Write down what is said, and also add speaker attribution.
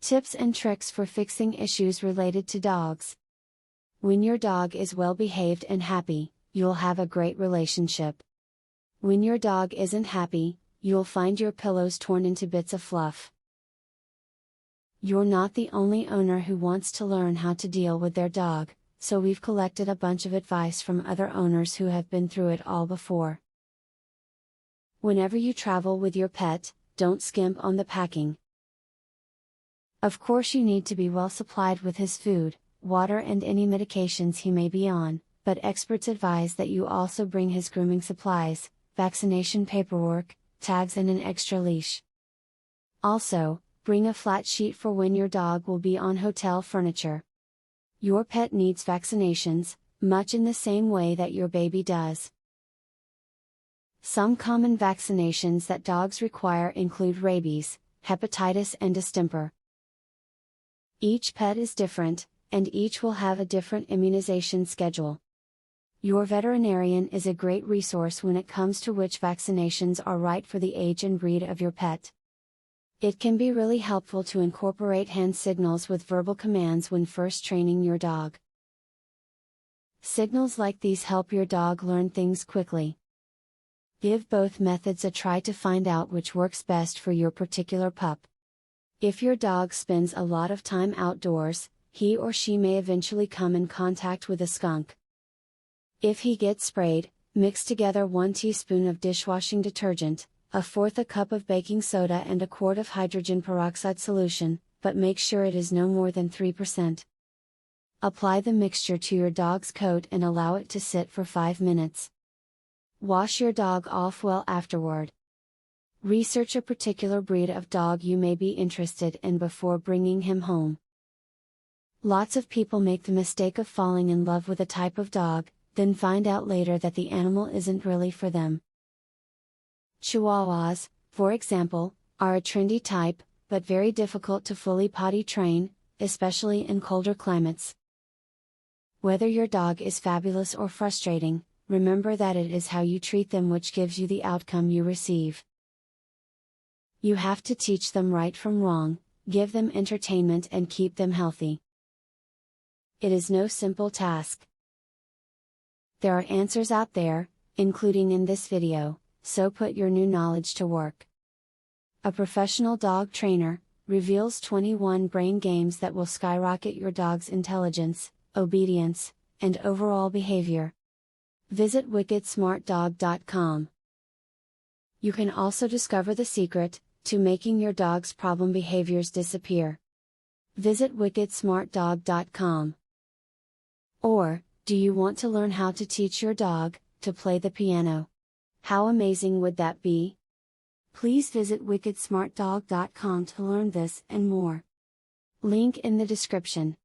Speaker 1: Tips and tricks for fixing issues related to dogs. When your dog is well behaved and happy, you'll have a great relationship. When your dog isn't happy, you'll find your pillows torn into bits of fluff. You're not the only owner who wants to learn how to deal with their dog, so we've collected a bunch of advice from other owners who have been through it all before. Whenever you travel with your pet, don't skimp on the packing. Of course, you need to be well supplied with his food, water, and any medications he may be on, but experts advise that you also bring his grooming supplies, vaccination paperwork, tags, and an extra leash. Also, bring a flat sheet for when your dog will be on hotel furniture. Your pet needs vaccinations, much in the same way that your baby does. Some common vaccinations that dogs require include rabies, hepatitis, and distemper. Each pet is different, and each will have a different immunization schedule. Your veterinarian is a great resource when it comes to which vaccinations are right for the age and breed of your pet. It can be really helpful to incorporate hand signals with verbal commands when first training your dog. Signals like these help your dog learn things quickly. Give both methods a try to find out which works best for your particular pup. If your dog spends a lot of time outdoors, he or she may eventually come in contact with a skunk. If he gets sprayed, mix together 1 teaspoon of dishwashing detergent, 1/4 cup of baking soda, and 1 quart of hydrogen peroxide solution, but make sure it is no more than 3%. Apply the mixture to your dog's coat and allow it to sit for 5 minutes. Wash your dog off well afterward. Research a particular breed of dog you may be interested in before bringing him home. Lots of people make the mistake of falling in love with a type of dog, then find out later that the animal isn't really for them. Chihuahuas, for example, are a trendy type, but very difficult to fully potty train, especially in colder climates. Whether your dog is fabulous or frustrating, remember that it is how you treat them which gives you the outcome you receive. You have to teach them right from wrong, give them entertainment, and keep them healthy. It is no simple task. There are answers out there, including in this video, so put your new knowledge to work. A professional dog trainer reveals 21 brain games that will skyrocket your dog's intelligence, obedience, and overall behavior. Visit wickedsmartdog.com. You can also discover the secret to making your dog's problem behaviors disappear. Visit wickedsmartdog.com. Or, do you want to learn how to teach your dog to play the piano? How amazing would that be? Please visit wickedsmartdog.com to learn this and more. Link in the description.